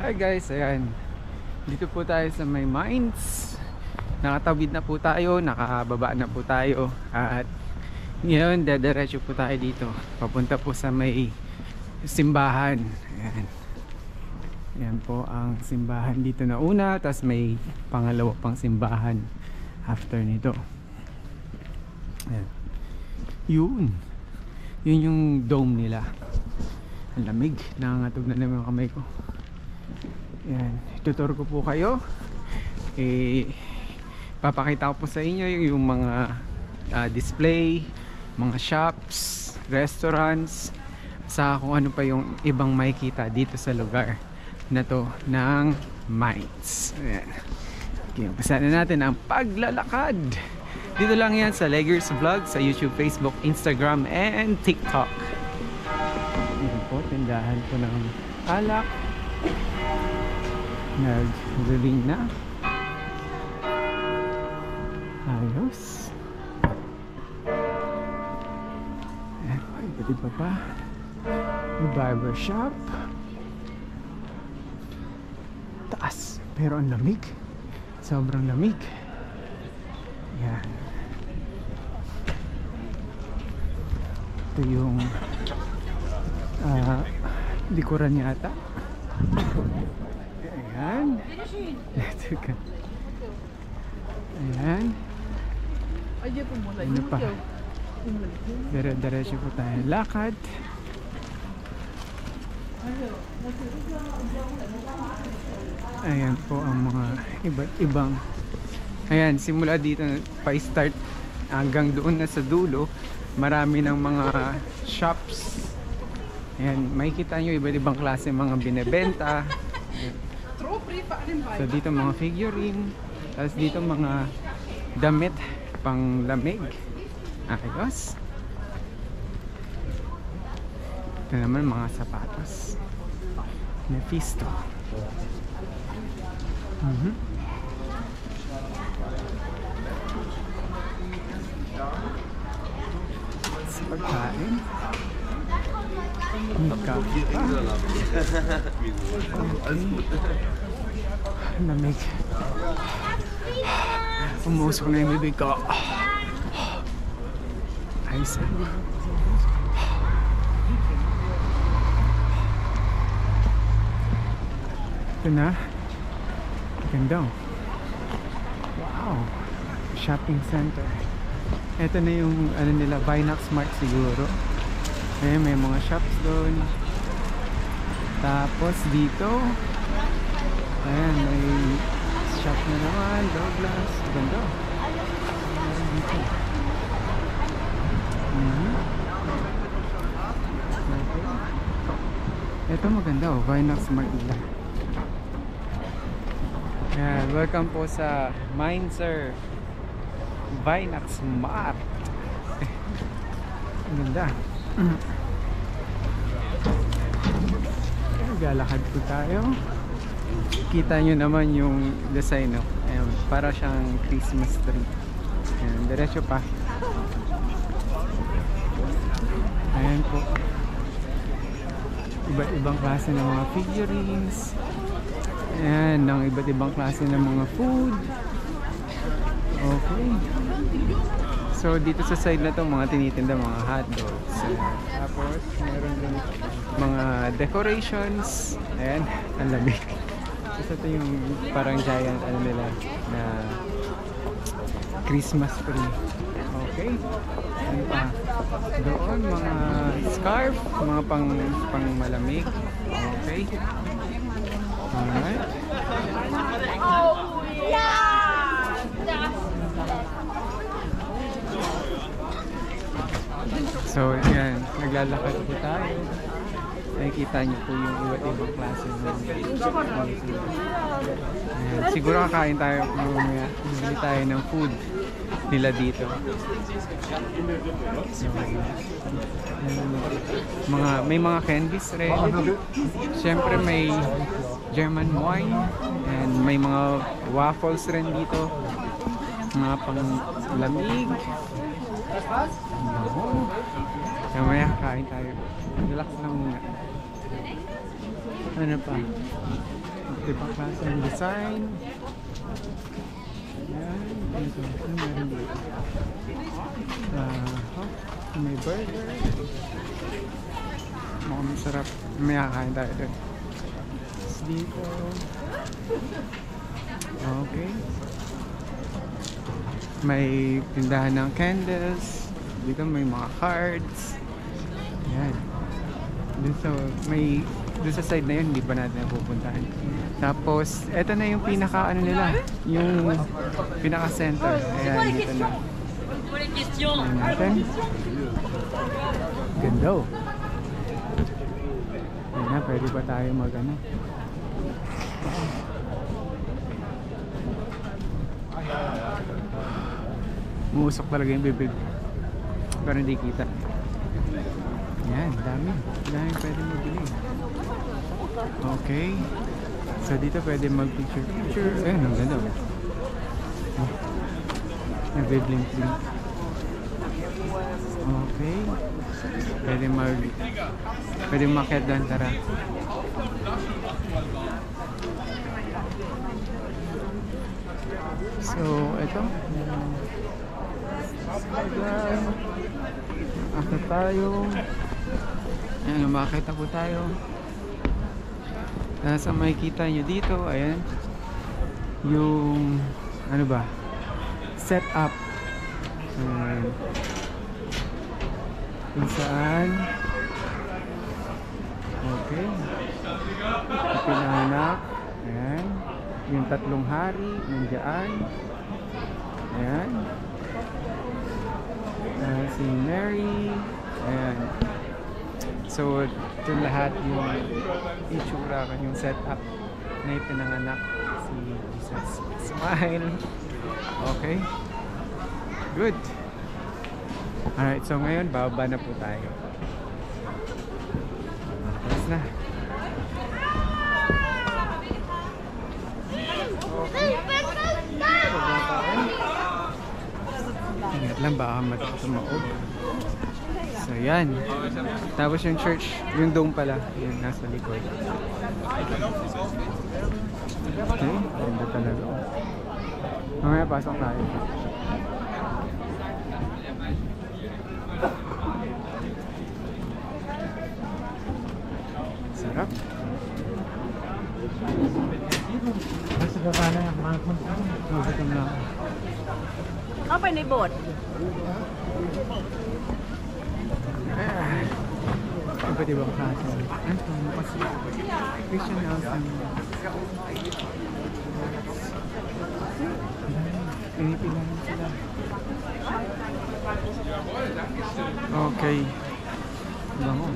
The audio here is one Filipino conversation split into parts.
Hi guys, ayan. Dito po tayo sa may mines. Nakatawid na po tayo, nakababa na po tayo. At ngayon, dediretso po tayo dito. Papunta po sa may simbahan. Ayan. Ayan po ang simbahan dito na una. Tapos may pangalawa pang simbahan after nito. Ayan. Yun yung dome nila. Ang lamig. Nangangatog na naman yung kamay ko. Yan, tutor ko po kayo. Papakita ko po sa inyo yung mga display, mga shops, restaurants, sa kung ano pa yung ibang makikita dito sa lugar na to ng mines. Ayan. Okay, umpisa na natin ang paglalakad. Dito lang yan sa Leggers Vlog sa YouTube, Facebook, Instagram, and TikTok. Ayan po, tindahan po ng alak. Nag-ring na. Ayos. Ayan po, iba pa. May barber shop. Taas, pero ang lamig. Sobrang lamig. Ayan. Ito yung likuran yata. Ayan. Ayan. Ano pa? Dire-diretso po tayo lakad. Ayan po ang mga iba't ibang. Ayan, simula dito pa-start hanggang doon na sa dulo, marami ng mga shops. Ayan, makikita nyo iba't ibang klase mga binebenta. So dito mga figurine. Tapos dito mga damit pang lamig. Ayos. Ito naman mga sapatos. Mephisto. Sa pagkain. Magkape pa. Lamig. Umusok na yung bibig ko. Ayos. Ito na. Ganda. Wow. Shopping center. Ito na yung ano nila, Vinox Mart siguro. Ayan, may mga shops doon. Tapos dito, ayan, may shop na naman, Douglas. Ganda. Ayan, dito. Ito maganda, oh, Vinox Mart nila. Ayan, welcome po sa Mineser Vinox Mart. Ang ganda. Galakad po tayo. Kita nyo naman yung design, no? Ayan, para siyang Christmas tree. Ayan, diretso pa. Ayan po. Iba't ibang klase ng mga figurines. Ayan, ng iba't ibang klase ng mga food. Okay. So dito sa side na to, mga tinitinda, mga hotdogs. Tapos meron din mga decorations. Ayan, ang lamig. So ito yung parang giant ano nila na Christmas tree. Okay. Ano pa? Doon mga scarf, mga pang malamig. Okay. Alright. Oh yeah! So, yan, naglalakad po tayo. Nakikita niyo po yung iba't ibang klase ng siguro kakain tayo mamaya. Bibili tayo ng food nila dito. So, may mga candies rin. Siyempre may German wine and may mga waffles rin dito. Mga pang lamig. Mamaya kain tayo. Relax lang muna. Ano pa? Ibang klase ng design. Ayan. Ito. Ano meron dito? May burger. Mukhang masarap. May kakain tayo doon. Dito. Okay. May tindahan ng candles. Dito may mga cards. Ayan. Doon sa side na yun, hindi pa natin napupuntahan. Tapos, eto na yung pinaka ano nila. Yung pinaka center. Ayan, dito na. Ayan natin. Ganda oh. Ayan na, pwede pa tayo mag ano. Muusok talaga yung bibig. Pero hindi kita. Yan, dami pwede mabili. Okay. So dito pwede mag picture. Ayun, ang ganda. Nagbe-blink-blink. Okay. Pwede makiat doon, tara. So, ito. Akit tayo. Ayan, makakita po tayo. Nasa makikita nyo dito, ayan. Yung, ano ba? Setup. Ayan. Kung saan. Okay. Pinanganak. Ayan. Yung tatlong hari, nandiyan. Ayan. Si Mary. Ayan. So, ito lahat yung itsura, yung setup na ipinanganak si Jesus. Smile. Okay. Good. Alright, so ngayon, bababa na po tayo. Tapos na. Ingat lang, baka matumaob. So yan. Tapos yung church, yung dome pala, yun nasa likod. Okay, ganda talaga. Mamaya pasok tayo. Sarap. Nasa baba na yung mga punta. Gutom lang.เข้าไปในโบสถ์ Iba't ibang klase. Ito, kasi Christian house ng pinipilan sila. Okay. Bango.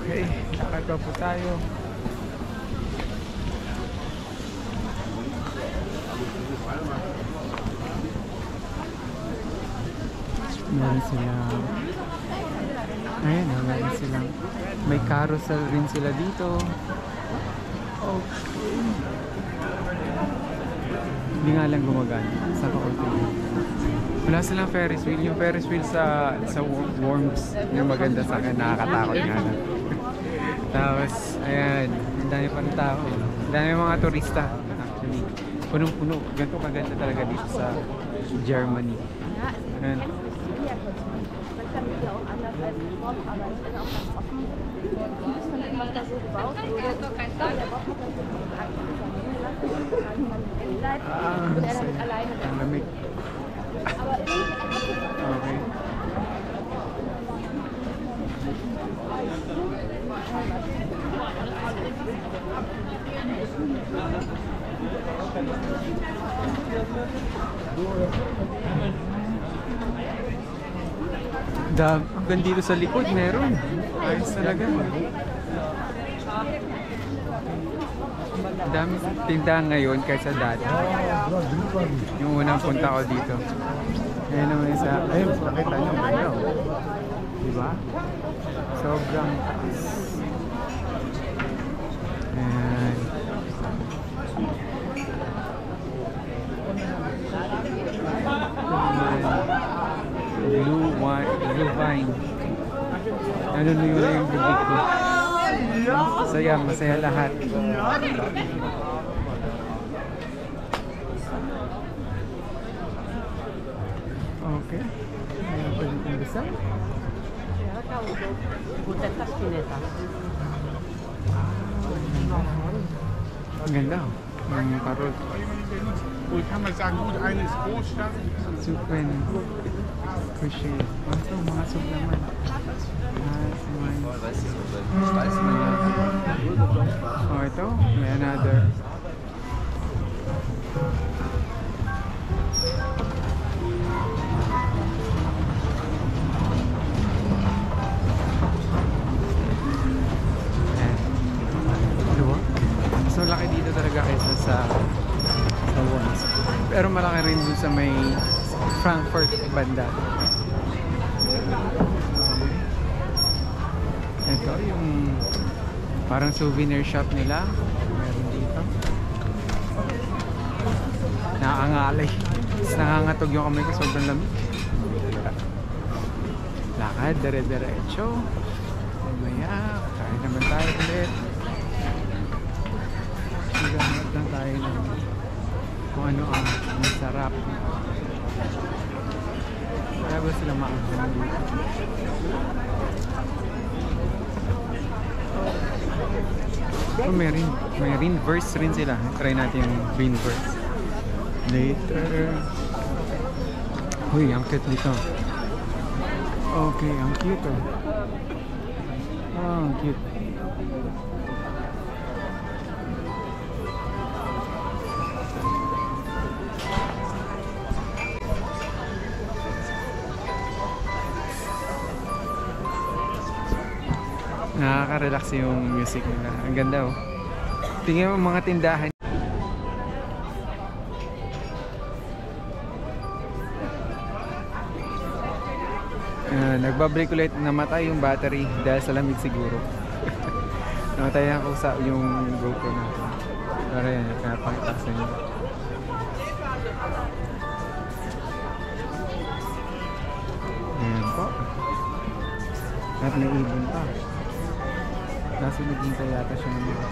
Okay, lakad pa po tayo. Meron silang, ayan, meron silang, may carousel rin sila dito. Okay. Hindi nga lang gumagana sa kaunti. Wala silang Ferris wheel. Yung Ferris wheel sa Worms, yung maganda sa akin, nakakatakot nga lang. Tapos, ayan, ang dami pa ng tao. Ang dami mga turista, actually. Punong-puno. Ganito kaganda talaga dito sa Germany. Ayan. Ang lamig. Okay. Hanggang dito sa likod meron. Ayos talaga. Dami tindahan ngayon kaysa dati. Yung unang punta ko dito. Ayun naman isa. Ayun, nakita nyo. Ayun. Diba? Sobrang taas. Ayan. Blue vine. Ano na yung bibig ko? Masaya, masaya lahat. Okay. Ayan pa yung pandesal. Ang ganda. Ang parol. Wohl kann man sagen, gut, eine ist Großstadt. Soup and fishy. Ito, mga soup naman. Oh, ito. May another. Ayan. Dalawa. So, laki dito talaga kaysa sa ones. Pero malaki rin dun sa may Frankfurt banda. Ito yung parang souvenir shop nila. Meron dito. Nakakangalay. Tapos nangangatog yung kamay ko. Sobrang lamig. Lakad, dire-diretso. Mamaya, kain naman tayo ulit. Sigahanap lang tayo ng kung ano ang masarap. Kaya ba sila maangkong dito? Oh, may rin verse rin sila. Try natin yung green verse. Later. Uy, ang cute nito. Okay, ang cute oh. Oh, ang cute. Nakaka-relax yung music nila. Ang ganda oh. Tingnan mo mga tindahan. Nagbabreak ulit, namatay yung battery dahil sa lamig siguro. Namatay na ako yung GoPro natin. Pero yan, pinapakita sa inyo. Ayan po. At may ibon pa. Nasa naghintay yata siya ng mga